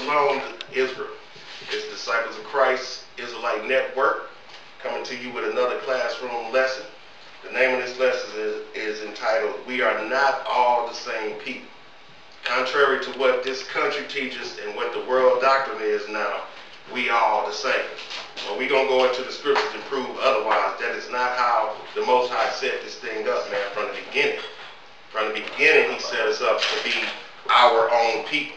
Shalom to Israel. It's Disciples of Christ Israelite Network coming to you with another classroom lesson. The name of this lesson is entitled, We Are Not All the Same People. Contrary to what this country teaches and what the world doctrine is now, we all the same. Well, we're going to go into the scriptures and prove otherwise. That is not how the Most High set this thing up, man, from the beginning. From the beginning, he set us up to be our own people.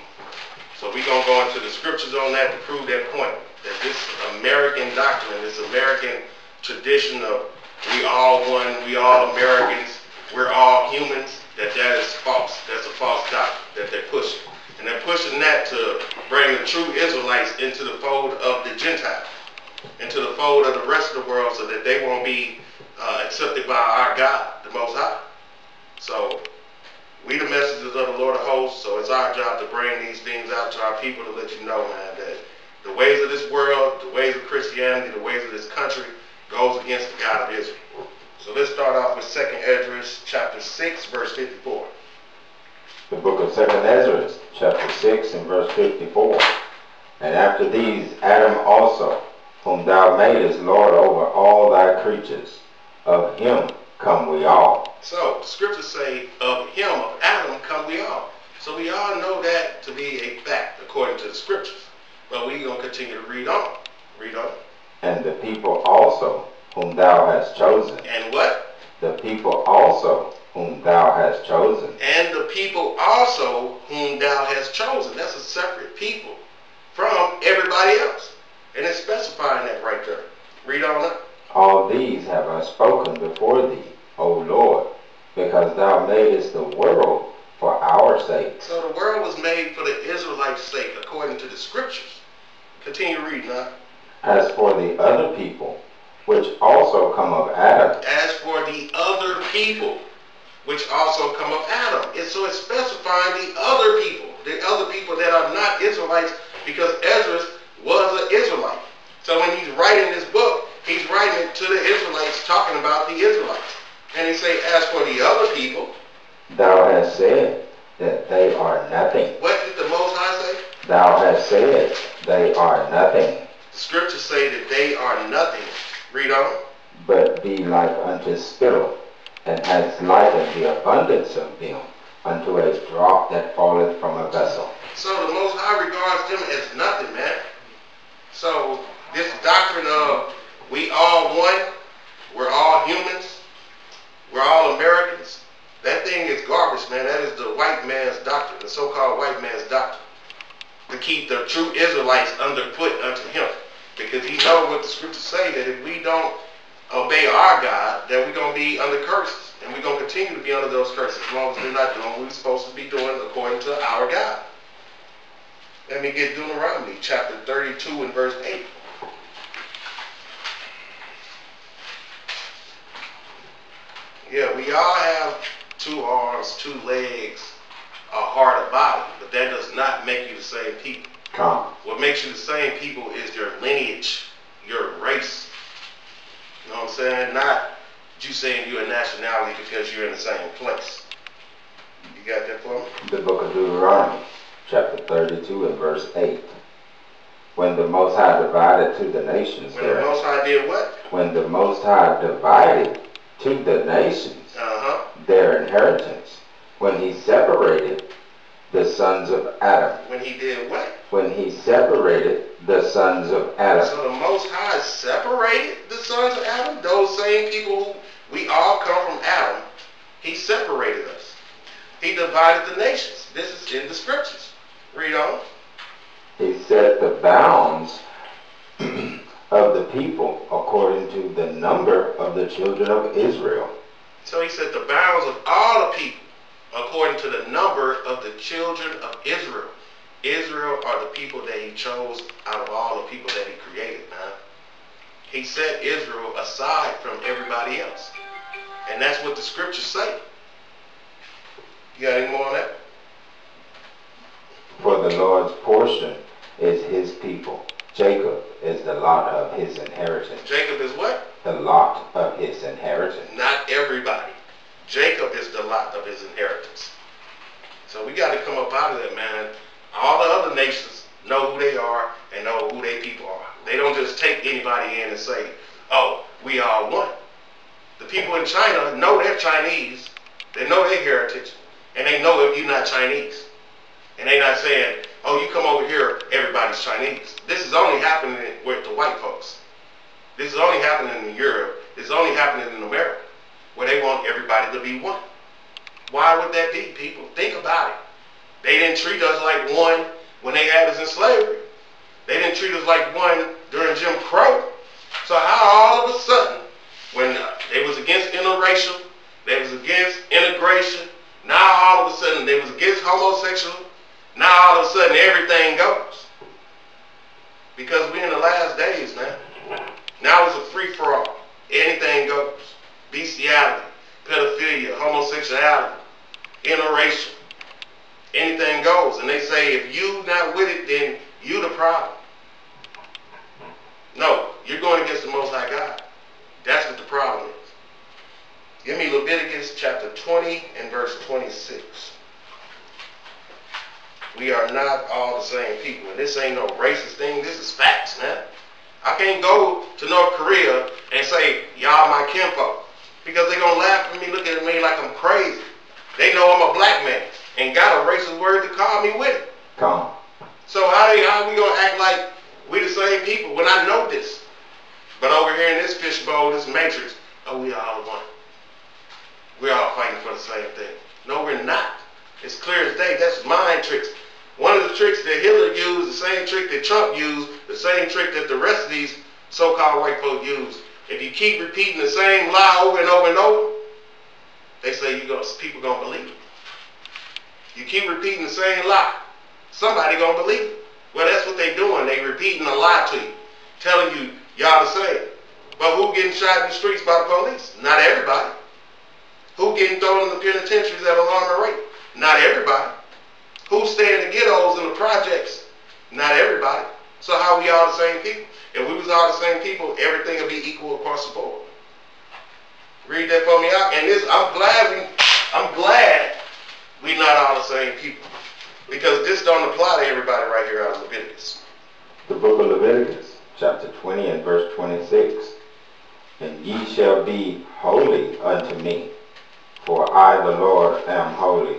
So we're going to go into the scriptures on that to prove that point. That this American doctrine, this American tradition of we all one, we all Americans, we're all humans, that is false. That's a false doctrine that they're pushing. And they're pushing that to bring the true Israelites into the fold of the Gentiles, into the fold of the rest of the world, so that they won't be accepted by our God, the Most High. So we the messengers of the Lord of hosts, so it's our job to bring these things out to our people to let you know, man, that the ways of this world, the ways of Christianity, the ways of this country goes against the God of Israel. So let's start off with 2nd Esdras chapter 6, verse 54. The book of 2nd Esdras, chapter 6 and verse 54. And after these, Adam also, whom thou madest Lord over all thy creatures, of him come we all. So the scriptures say, of him, of Adam, come we all. So we all know that to be a fact according to the scriptures. But we're going to continue to read on. Read on. And the people also, whom thou hast chosen. And what? The people also, whom thou hast chosen. And the people also whom thou hast chosen. That's a separate people from everybody else. And it's specifying that right there. Read on up. All these have I spoken before thee, O Lord, because thou madest the world for our sake. So the world was made for the Israelites' sake, according to the scriptures. Continue reading now. As for the other people, which also come of Adam. As for the other people, which also come of Adam. So it's specifying the other people that are not Israelites, because Esdras was an Israelite. So when he's writing this book, he's writing it to the Israelites, talking about the Israelites. And he say, as for the other people, thou hast said that they are nothing. What did the Most High say? Thou hast said they are nothing. The scriptures say that they are nothing. Read on. But be like unto spittle, and hast likened the abundance of them unto a drop that falleth from a vessel. So the Most High regards them as nothing, man. So this doctrine of we all one, we're all humans, we're all Americans, that thing is garbage, man. That is the white man's doctrine, the so-called white man's doctrine, to keep the true Israelites underfoot unto him. Because he knows what the scriptures say, that if we don't obey our God, that we're going to be under curses. And we're going to continue to be under those curses as long as we're not doing what we're supposed to be doing according to our God. Let me get Deuteronomy chapter 32 and verse 8. Yeah, we all have 2 arms, 2 legs, a heart, a body, but that does not make you the same people. What makes you the same people is your lineage, your race. You know what I'm saying? Not you saying you're a nationality because you're in the same place. You got that for me? The book of Deuteronomy, chapter 32 and verse 8. When the Most High divided to the nations. When the Most High did what? When the Most High divided to the nations their inheritance. When he separated the sons of Adam. When he did what? When he separated the sons of Adam. So the Most High separated the sons of Adam? Those same people who we all come from Adam. He separated us. He divided the nations. This is in the scriptures. Read on. He set the bounds of the people according to the number of the children of Israel. So he set the bounds of all the people according to the number of the children of Israel. Israel are the people that he chose out of all the people that he created, man. He set Israel aside from everybody else. And that's what the scriptures say. You got any more on that? For the Lord's portion is his people. Jacob is the lot of his inheritance. Jacob is what? The lot of his inheritance. Not everybody. Jacob is the lot of his inheritance. So we got to come up out of that, man. All the other nations know people in China know they're Chinese. They know their heritage. And they know if you're not Chinese. And they're not saying, oh, you come over here, everybody's Chinese. This is only happening with the white folks. This is only happening in Europe. This is only happening in America, where they want everybody to be one. Why would that be, people? Think about it. They didn't treat us like one when they had us in slavery. They didn't treat us like one during Jim Crow. So how all of a sudden, when they was against interracial, they was against integration, now all of a sudden they was against homosexual, now all of a sudden everything goes. Because we're in the last days, man. Now it's a free-for-all. Anything goes. Bestiality, pedophilia, homosexuality, interracial. Anything goes. And they say if you not with it, then you the problem. No, you're going against the Most High God. That's what the problem is. Give me Leviticus chapter 20 and verse 26. We are not all the same people. And this ain't no racist thing. This is facts, man. I can't go to North Korea and say, y'all my kinfolk. Because they're going to laugh at me, look at me like I'm crazy. They know I'm a black man and got a racist word to call me with it. Come on. So how are we going to act like we the same people when I know this? But over here in this fishbowl, this matrix, oh, we all one. We're all fighting for the same thing. No, we're not. It's clear as day. That's mind tricks. One of the tricks that Hitler used, the same trick that Trump used, the same trick that the rest of these so-called white folk use. If you keep repeating the same lie over and over and over, they say people gonna believe it. You keep repeating the same lie, somebody gonna believe it. Well, that's what they doing. They repeating a lie to you, telling you y'all the same. But who getting shot in the streets by the police? Not everybody. Who getting thrown in the penitentiaries at alarming rate? Not everybody. Who's staying in the ghettos and the projects? Not everybody. So how we all the same people? If we was all the same people, everything would be equal across the board. Read that for me out. And this, I'm glad we not all the same people. Because this don't apply to everybody right here out of Leviticus. The book of Leviticus, chapter 20 and verse 26. And ye shall be holy unto me, for I the Lord am holy,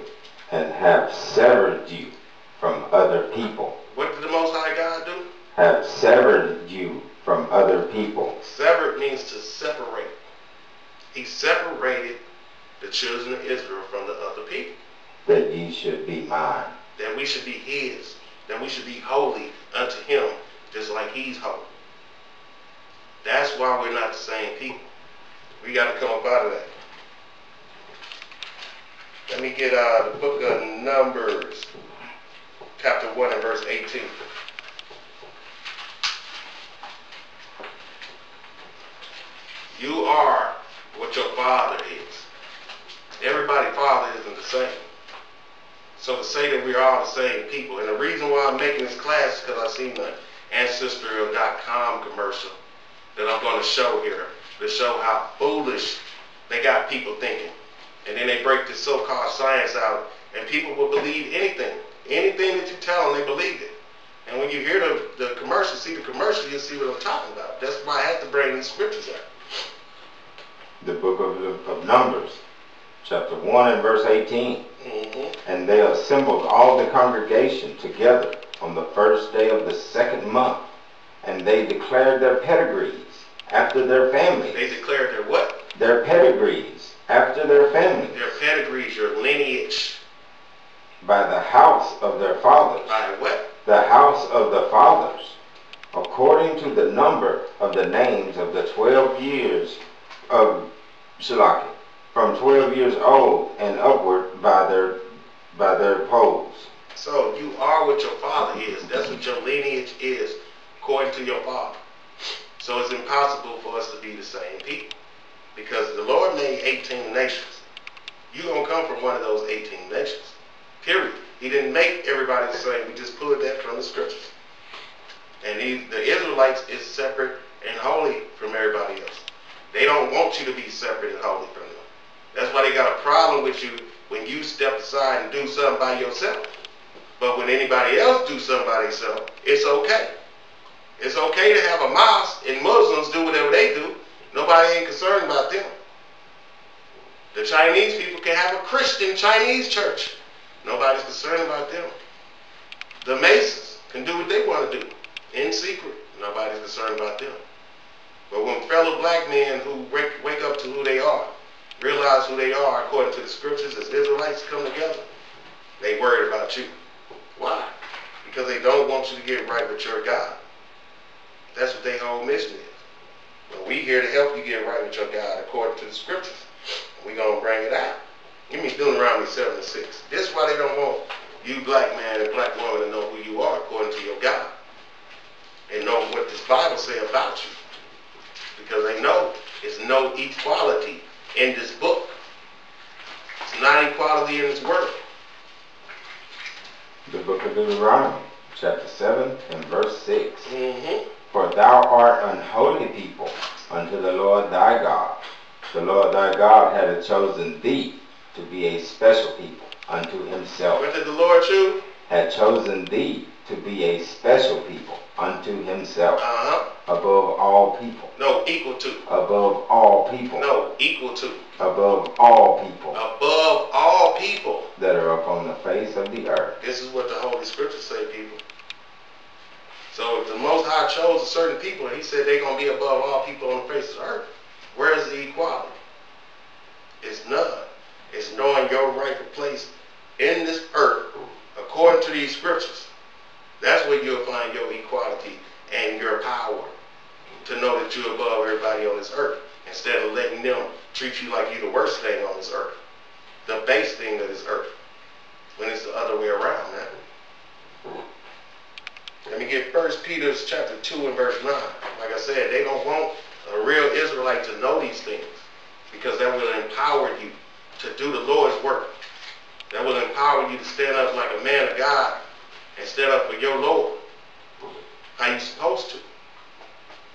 and have severed you from other people. What did the Most High God do? Have severed you from other people. Severed means to separate. He separated the children of Israel from the other people. That ye should be mine. That we should be his. That we should be holy unto him, just like he's holy. That's why we're not the same people. We got to come up out of that. Let me get the book of Numbers, chapter 1 and verse 18. You are what your father is. Everybody's father isn't the same. So to say that we're all the same people, and the reason why I'm making this class is because I seen the Ancestry.com commercial that I'm going to show here, to show how foolish they got people thinking. And then they break this so-called science out, and people will believe anything. Anything that you tell them, they believe it. And when you hear the commercial, see the commercial, you'll see what I'm talking about. That's why I had to bring these scriptures out. The book of Numbers, chapter 1 and verse 18. And they assembled all the congregation together on the first day of the second month, and they declared their pedigrees after their families. They declared their what? Their pedigrees after their families. Their pedigrees, your lineage. By the house of their fathers. By what? The house of the fathers, according to the number of the names of the 12 years of Shalaki, from 12 years old and upward by their polls. So you are what your father is. That's what your lineage is, according to your father. So it's impossible for us to be the same people. Because the Lord made 18 nations. You're going to come from one of those 18 nations. Period. He didn't make everybody the same. We just pulled that from the scriptures. And the Israelites is separate and holy from everybody else. They don't want you to be separate and holy from them. That's why they got a problem with you when you step aside and do something by yourself. But when anybody else do something by themselves, it's okay. It's okay to have a mosque and Muslims do whatever they do. Nobody ain't concerned about them. The Chinese people can have a Christian Chinese church. Nobody's concerned about them. The Masons can do what they want to do in secret. Nobody's concerned about them. But when fellow black men who wake up to who they are, realize who they are according to the scriptures as Israelites come together, they worried about you. Why? Because they don't want you to get right with your God. That's what their whole mission is. Well, we here to help you get right with your God according to the scriptures. We're going to bring it out. Give me Deuteronomy 7 and 6. This is why they don't want you black man and black woman to know who you are according to your God. And know what this Bible say about you. Because they know there's no equality in this book. It's not equality in this word. The book of Deuteronomy, chapter 7 and verse 6. Mm-hmm. For thou art an holy people unto the Lord thy God. The Lord thy God hath chosen thee to be a special people unto himself. What did the Lord choose? Had chosen thee to be a special people unto himself. Above all people. No, equal to. Above all people. No, equal to. Above all people. Above all people. That are upon the face of the earth. This is what the Holy Scriptures say, people. So if the Most High chose a certain people and he said they're going to be above all people on the face of the earth, where is the equality? It's none. It's knowing your rightful place in this earth according to these scriptures. That's where you'll find your equality and your power to know that you're above everybody on this earth instead of letting them treat you like you're the worst thing on this earth, the base thing of this earth, when it's the other way around, man. Let me get 1 Peter chapter 2 and verse 9. Like I said, they don't want a real Israelite to know these things because that will empower you to do the Lord's work. That will empower you to stand up like a man of God and stand up for your Lord. How you supposed to.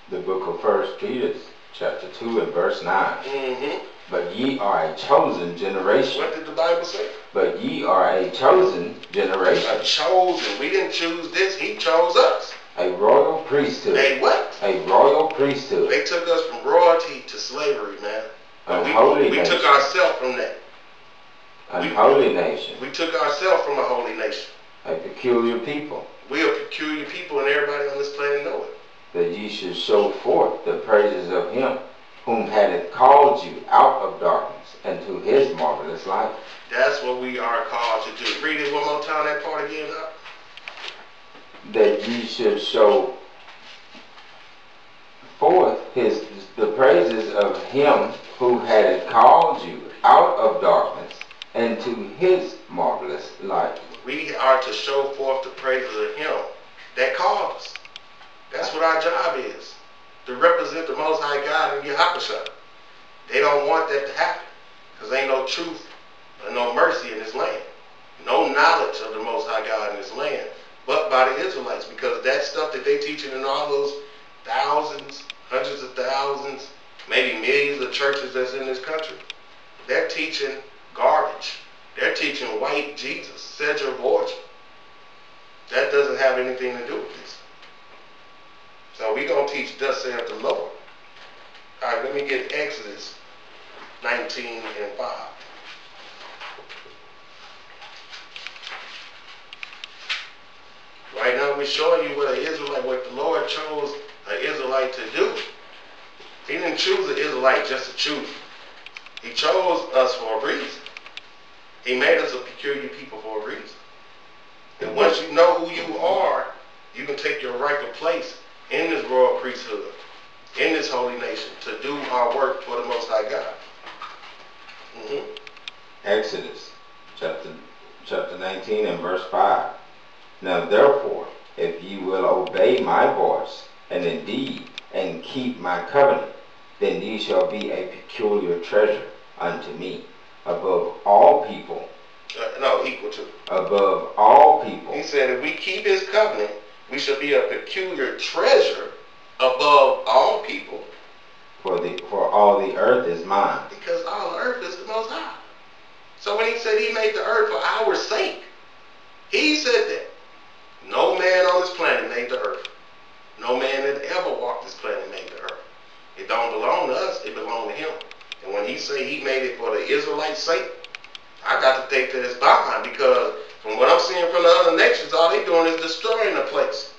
The book of 1 Peter chapter 2 and verse 9. Mm-hmm. But ye are a chosen generation. What did the Bible say? But ye are a chosen generation. A chosen. We didn't choose this. He chose us. A royal priesthood. A what? A royal priesthood. They took us from royalty to slavery, man. We took ourselves from that. Unholy nation. We took ourselves from a holy nation. A peculiar people. We are peculiar people and everybody on this planet know it. That ye should show forth the praises of him whom hath called you out of darkness into his marvelous light. That's what we are called to do. Read it one more time, that part again. That ye should show forth the praises of him who had called you out of darkness into his marvelous light. We are to show forth the praises of him that called us. That's what our job is. To represent the Most High God in Yahushua. They don't want that to happen. Because there ain't no truth and no mercy in this land. No knowledge of the Most High God in this land. But by the Israelites. Because that stuff that they teaching in all those thousands, hundreds of thousands, maybe millions of churches that's in this country. They're teaching garbage. They're teaching white Jesus, Cedar Borgia. That doesn't have anything to do with this. So we're going to teach thus saith the Lord. All right, let me get Exodus 19 and 5. Right now we're showing you what the Lord chose an Israelite to do. He didn't choose an Israelite just to choose. He chose us for a reason. He made us a peculiar people for a reason. And once you know who you are, you can take your rightful place in this royal priesthood, in this holy nation, to do our work for the Most High God. Mm-hmm. Exodus chapter 19 and verse 5. Now therefore, if ye will obey my voice, and indeed, and keep my covenant, then ye shall be a peculiar treasure unto me, above all people. Equal to. Above all people. He said if we keep his covenant, we shall be a peculiar treasure above all people. For all the earth is mine. Because all the earth is the Most High. So when he said he made the earth for our sake, he said that. No man on this planet made the earth. No man that ever walked this planet made the earth. It don't belong to us, it belongs to him. And when he say he made it for the Israelites' sake, I got to take that as behind, because from what I'm seeing from the other nations, all they doing is destroying the place,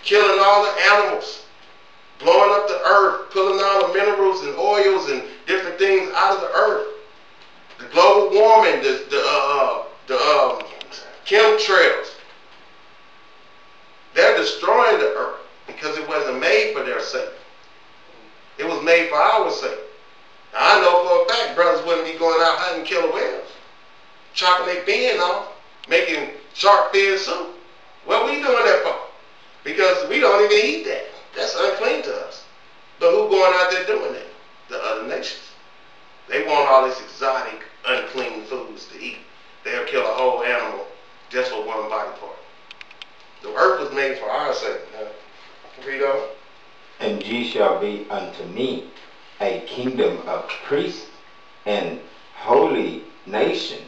killing all the animals, blowing up the earth, pulling all the minerals and oils and different things out of the earth. The global warming, the chemtrails, they're destroying the earth because it wasn't made for their sake. It was made for our sake. Now, I know for a fact brothers wouldn't be going out hunting killer whales, chopping their fin off, making shark fin soup. What we doing that for? Because we don't even eat that. That's unclean to us. But who going out there doing that? The other nations. They want all this exotic, unclean foods to eat. They'll kill a whole animal just for one body part. The earth was made for our sake. Now, read on. And ye shall be unto me a kingdom of priests and holy nation.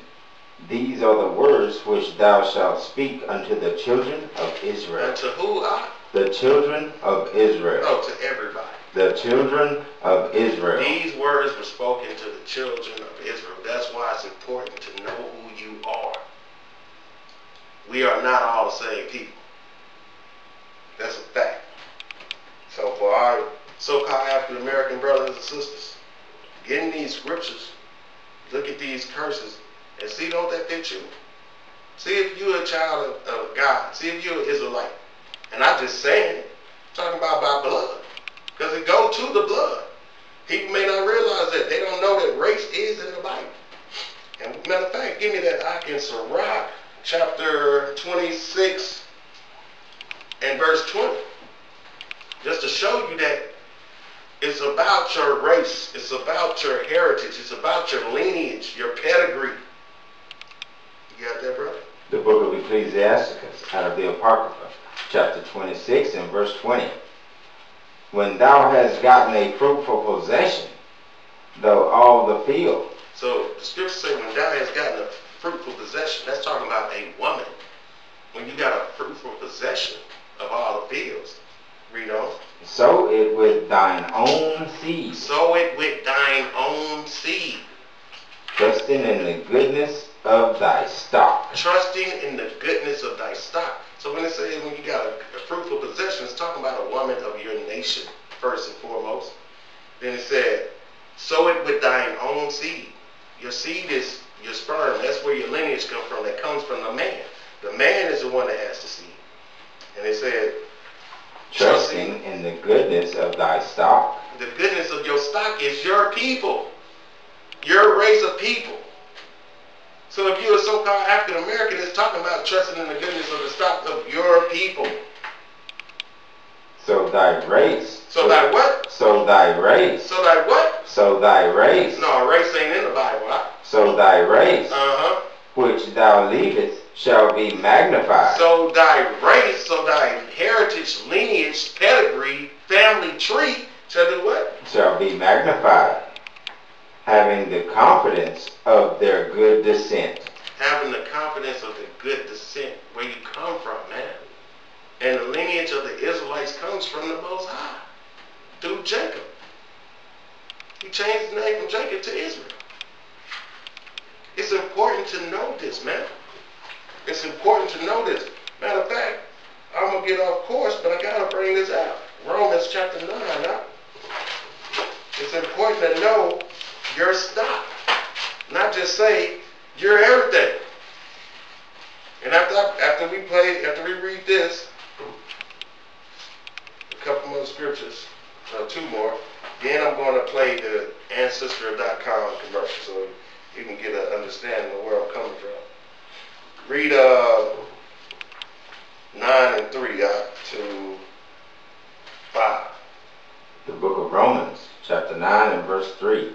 These are the words which thou shalt speak unto the children of Israel. And to who? The children of Israel. No, to everybody. The children of Israel. These words were spoken to the children of Israel. That's why it's important to know who you are. We are not all the same people. That's a fact. So for our so-called African American brothers and sisters, get in these scriptures, look at these curses, and see, don't that fit you? See if you're a child of God. See if you're an Israelite. And not just saying it, talking about by blood. Because it goes to the blood. People may not realize that. They don't know that race is in the Bible. And matter of fact, give me that Ak in Sirach, chapter 26 and verse 20. Just to show you that it's about your race. It's about your heritage. It's about your lineage, your pedigree. You got that, brother? The book of Ecclesiasticus, out of the Apocrypha, chapter 26 and verse 20. When thou hast gotten a fruitful possession, though all the field. So the scripture says when thou hast gotten a fruitful possession, that's talking about a woman. When you got a fruitful possession of all the fields. Read on. Sow it with thine own seed. Sow it with thine own seed. Trusting in the goodness of thy stock. Trusting in the goodness of thy stock. So when it says when you got a fruitful possession, it's talking about a woman of your nation, first and foremost. Then it said, sow it with thine own seed. Your seed is your sperm. That's where your lineage comes from. That comes from the man. The man is the one that has the seed. And it said, trusting in the goodness of thy stock. The goodness of your stock is your people. Your race of people. So if you're a so-called African American, it's talking about trusting in the goodness of the stock of your people. So thy race. So thy what? So thy race. So thy what? So thy race. No, race ain't in the Bible, right? So thy race, which thou leavest, shall be magnified. So thy race, so thy heritage, lineage, pedigree, family tree, shall do what? Shall be magnified, having the confidence of their good descent. Having the confidence of the good descent, where you come from, man. And the lineage of the Israelites comes from the Most High, through Jacob. He changed the name from Jacob to Israel. It's important to know this, man. It's important to know this. Matter of fact, I'm going to get off course, but I got to bring this out. Romans chapter 9, huh? It's important to know your stock. Not just say, you're everything. And after we read this, a couple more scriptures, two more, then I'm going to play the Ancestry.com commercial so you can get an understanding of where I'm coming from. Read 9 and 3 to 5. The book of Romans, chapter 9 and verse 3.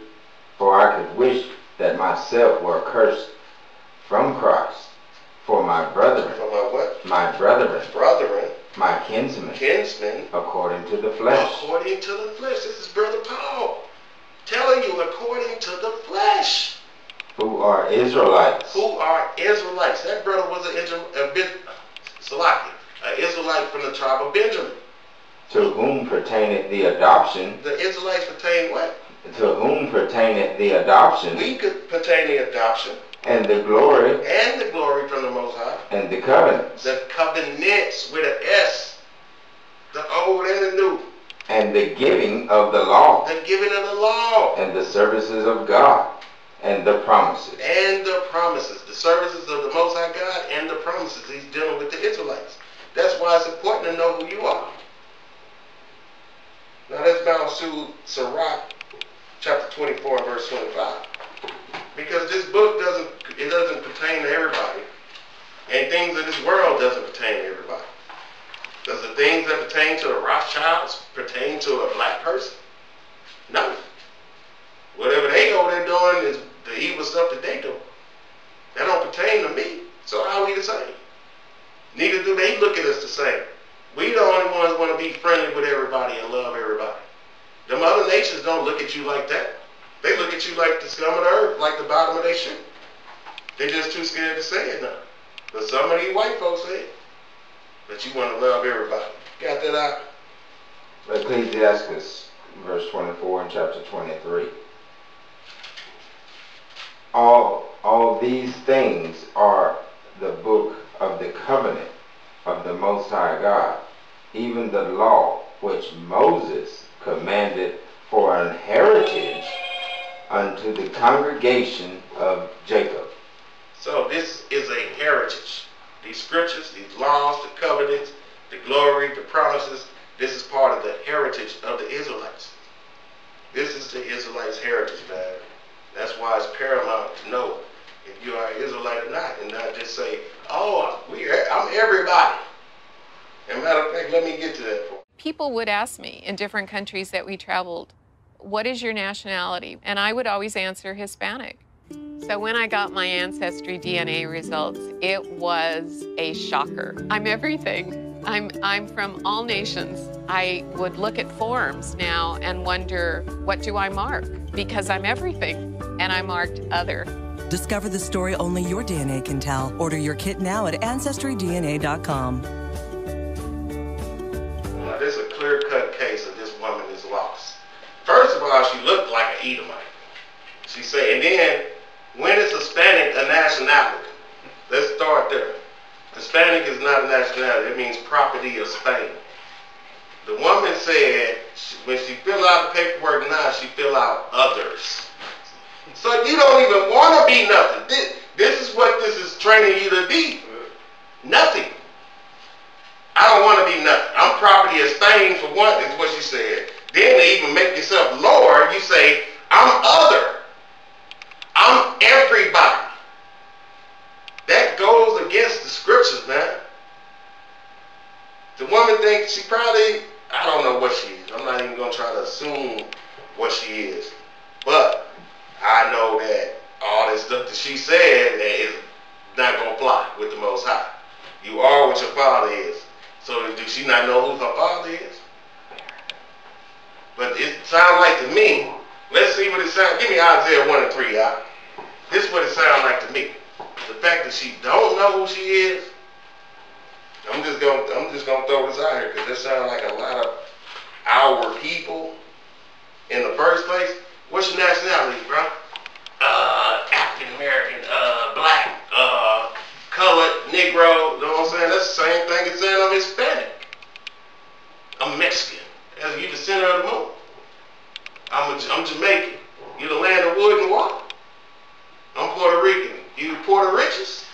For I could wish that myself were cursed from Christ for my brethren. For my what? My brethren. Brethren. My kinsmen. Kinsmen. According to the flesh. According to the flesh. This is Brother Paul telling you according to the flesh. Who are Israelites. Who are Israelites. That brother was an Israelite from the tribe of Benjamin. To whom pertaineth the adoption. The Israelites pertain what? To whom pertaineth and the adoption, we could pertain the adoption and the glory from the Most High, and the covenants, the covenants with an S, the old and the new, and the giving of the law, the giving of the law, and the services of God, and the promises. the services of the Most High God and the promises. He's dealing with the Israelites. That's why it's important to know who you are. Now let's bounce to Sirach, chapter 24 and verse 25. Because this book doesn't pertain to everybody. And things of this world doesn't pertain to everybody. Does the things that pertain to the Rothschilds pertain to a black person? No. Whatever they go there doing is the evil stuff that they do. That don't pertain to me. So how are we the same? Neither do they look at us the same. We the only ones who want to be friendly with everybody and love everybody. Them other nations don't look at you like that. They look at you like the scum of the earth, like the bottom of their shoe. They're just too scared to say it now. But some of these white folks say it. But you want to love everybody. Got that out? Ecclesiastes, verse 24 and chapter 23. All these things are the book of the covenant of the Most High God, even the law which Moses commanded for an heritage unto the congregation of Jacob. So this is a heritage. These scriptures, these laws, the covenants, the glory, the promises, this is part of the heritage of the Israelites. This is the Israelites' heritage, man. That's why it's paramount to know if you are an Israelite or not, and not just say, oh, I'm everybody. And matter of fact, let me get to that point. People would ask me in different countries that we traveled, what is your nationality? And I would always answer Hispanic. So when I got my Ancestry DNA results, it was a shocker. I'm everything. I'm from all nations. I would look at forms now and wonder, what do I mark? Because I'm everything, and I marked other. Discover the story only your DNA can tell. Order your kit now at AncestryDNA.com. Now, this is a clear-cut case of this woman is lost. First of all, she looked like an Edomite. She said, and then, when is Hispanic a nationality? Let's start there. Hispanic is not a nationality. It means property of Spain. The woman said, when she fill out the paperwork now, she fill out others. So you don't even want to be nothing. This is what this is training you to be. Nothing. I don't want to be nothing. I'm property of Spain for one, is what she said. Then to even make yourself lower, you say, I'm other. I'm everybody. That goes against the scriptures, man. The woman thinks she probably, I don't know what she is. I'm not even going to try to assume what she is. But I know that all this stuff that she said is not going to fly with the Most High. You are what your father is. So does she not know who her father is? But it sounds like to me, let's see what it sounds. Give me Isaiah 1 and 3 out. This is what it sounds like to me. The fact that she don't know who she is, I'm just gonna throw this out here because this sounds like a lot of our people in the first place. What's your nationality, bro? African American, black, colored, Negro. You know what I'm saying? That's the same thing as saying I'm Hispanic. I'm Mexican. You're the center of the moon. I'm Jamaican. You're the land of wood and water. I'm Puerto Rican. You Puerto Riches.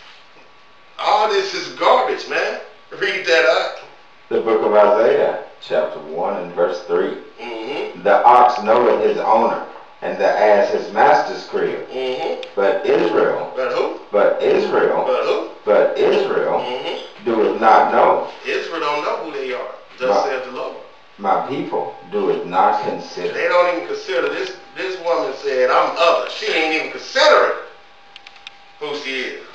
All this is garbage, man. Read that out. The book of Isaiah, chapter 1 and verse 3. Mm-hmm. The ox knoweth his owner, and the ass his master's crib. Mm-hmm. But Israel. But who? But Israel. But who? But Israel Mm-hmm. doeth not know. Israel don't know who they are. Thus saith the Lord. My people doeth not consider. They don't even consider this. This woman said, I'm other. She ain't even considering who she is.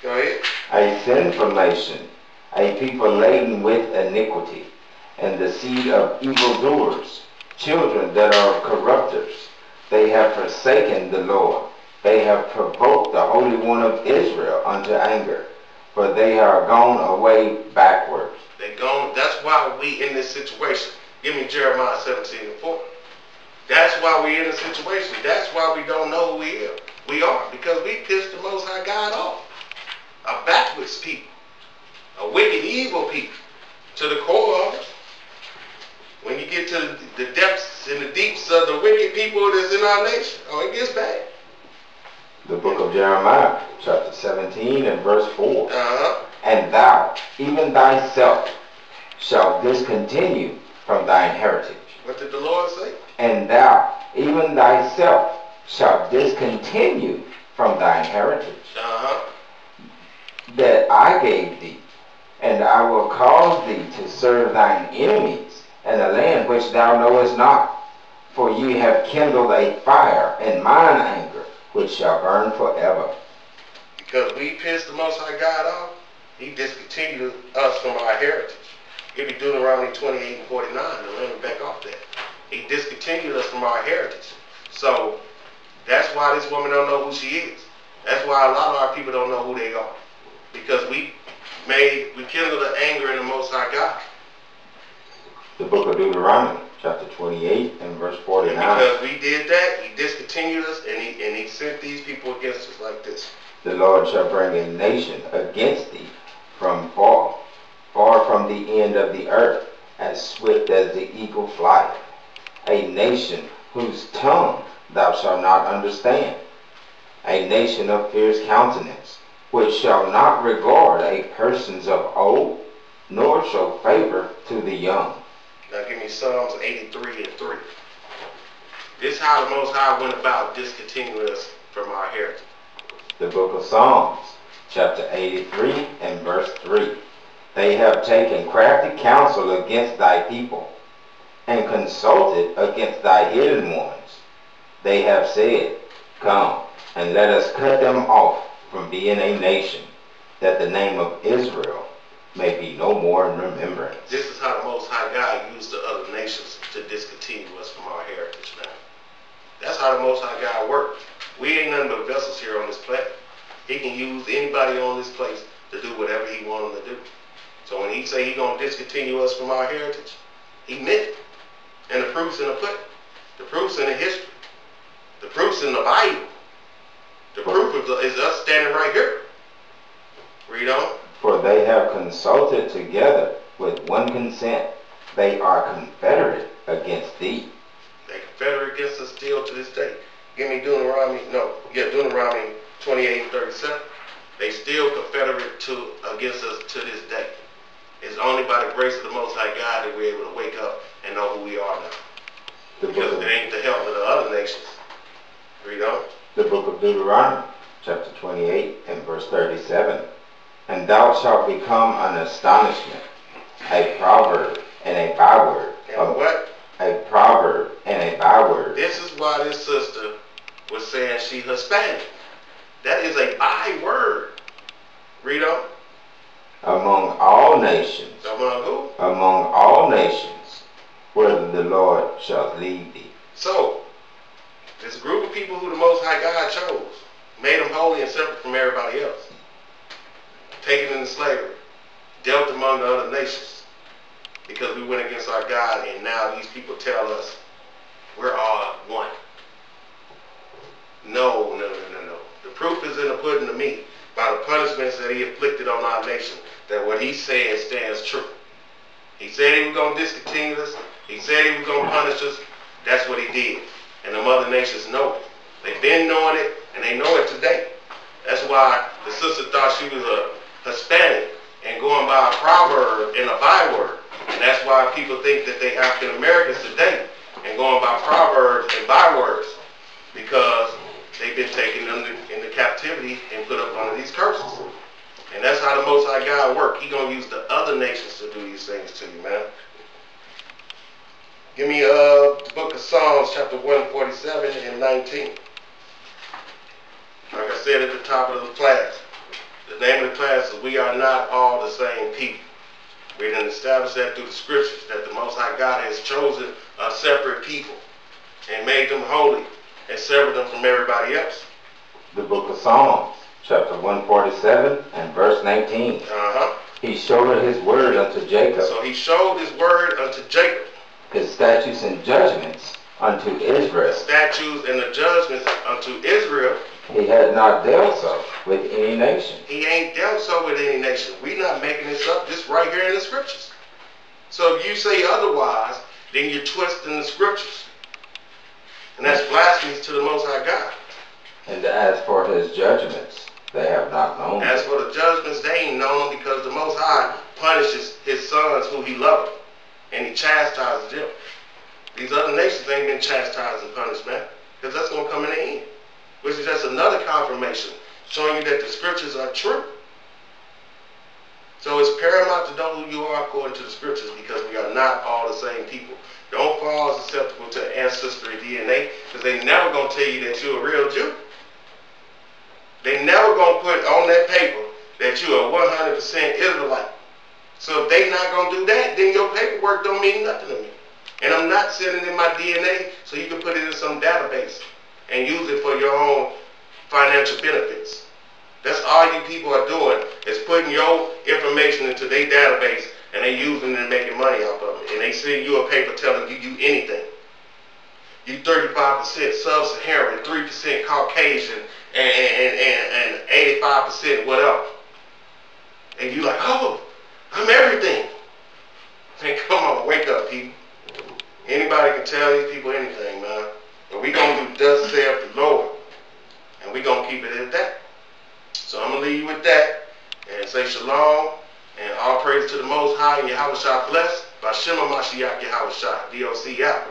Go ahead. A sinful nation, a people laden with iniquity, and the seed of evildoers, children that are corrupters. They have forsaken the Lord. They have provoked the Holy One of Israel unto anger, for they are gone away backwards. They gone. That's why we in this situation. Give me Jeremiah 17 and 4. That's why we're in a situation. That's why we don't know who we are. Because we pissed the Most High God off. A backwards people. A wicked, evil people. To the core of it. When you get to the depths and the deeps of the wicked people that's in our nation, oh, it gets bad. The book of Jeremiah, chapter 17 and verse 4. And thou, even thyself, shalt discontinue from thine heritage. What did the Lord say? And thou, even thyself, shalt discontinue from thine heritage. That I gave thee, and I will cause thee to serve thine enemies in a land which thou knowest not. For ye have kindled a fire in mine anger, which shall burn forever. Because we pissed the Most High God off, he discontinued us from our heritage. Give me Deuteronomy 28 and 49 to let me back off that. He discontinued us from our heritage. So that's why this woman don't know who she is. That's why a lot of our people don't know who they are. Because we kindled the anger in the Most High God. The book of Deuteronomy, chapter 28 and verse 49. And because we did that, he discontinued us, and he sent these people against us like this. The Lord shall bring a nation against thee from far from the end of the earth, as swift as the eagle flieth. A nation whose tongue thou shalt not understand. A nation of fierce countenance, which shall not regard a persons of old, nor show favor to the young. Now give me Psalms 83 and 3. This is how the Most High went about discontinuing us from our heritage. The book of Psalms, chapter 83 and verse 3. They have taken crafty counsel against thy people, and consulted against thy hidden ones. They have said, come, and let us cut them off from being a nation, that the name of Israel may be no more in remembrance. This is how the Most High God used the other nations to discontinue us from our heritage now. That's how the Most High God works. We ain't nothing but vessels here on this planet. He can use anybody on this place to do whatever he wants them to do. So when he say he going to discontinue us from our heritage, he meant it. And the proof's in the pudding. The proof's in the history. The proof's in the Bible. The proof is us standing right here. Read on. For they have consulted together with one consent. They are confederate against thee. They confederate against us still to this day. Give me Deuteronomy 28:37. They still confederate against us to this day. It's only by the grace of the Most High God that we're able to wake up and know who we are now. Because it ain't the help of the other nations. Read on. The book of Deuteronomy, chapter 28 and verse 37. And thou shalt become an astonishment, a proverb and a byword. And what? A proverb and a byword. This is why this sister was saying she Hispanic. That is a byword. Read on. Among all nations. Among who? Among all nations, whether the Lord shall lead thee. So, this group of people who the Most High God chose, made them holy and separate from everybody else, taken into slavery, dealt among the other nations, because we went against our God, and now these people tell us we're all one. No. The proof is in the pudding to me, by the punishments that he inflicted on our nation, that what he said stands true. He said he was going to discontinue us. He said he was going to punish us. That's what he did. And the other nations know it. They've been knowing it, and they know it today. That's why the sister thought she was a Hispanic and going by a proverb and a byword. And that's why people think that they African Americans today and going by proverbs and bywords, because they've been taken into captivity and put up under these curses. And that's how the Most High God work. He gonna use the other nations to do these things to you, man. Give me the book of Psalms, chapter 147 and 19. Like I said at the top of the class, the name of the class is We Are Not All the Same People. We done established that through the scriptures, that the Most High God has chosen a separate people and made them holy and severed them from everybody else. The book of Psalms, chapter 147 and verse 19. He showed his word unto Jacob. So he showed his word unto Jacob. His statutes and judgments unto Israel. statutes and the judgments unto Israel. He had not dealt so with any nation. He ain't dealt so with any nation. We not making this up, just right here in the scriptures. So if you say otherwise, then you're twisting the scriptures. And that's blasphemy to the Most High God. And as for his judgments, they have not known them. As for the judgments, they ain't known because the Most High punishes his sons who he loved. And he chastises them. These other nations ain't been chastised and punished, man. Because that's going to come in the end. Which is just another confirmation showing you that the scriptures are true. So it's paramount to know who you are according to the scriptures, because we are not all the same people. Don't fall susceptible to ancestry DNA, because they never going to tell you that you're a real Jew. They never going to put on that paper that you're a 100% Israelite. So if they not going to do that, then your paperwork don't mean nothing to me. And I'm not sending in my DNA so you can put it in some database and use it for your own financial benefits. That's all you people are doing, is putting your information into their database and they using it and making money off of it. And they send you a paper telling you anything. You 35% sub-Saharan, 3% Caucasian, and 85% whatever. And you like, oh, I'm everything. Man, come on, wake up, people. Anybody can tell these people anything, man. But we going to do thus saith the Lord. And we going to keep it at that. So I'm going to leave you with that. And say shalom. And all praise to the Most High. And Yahweh Shah bless. By Shema Mashiach Yahweh Shah. DOC out.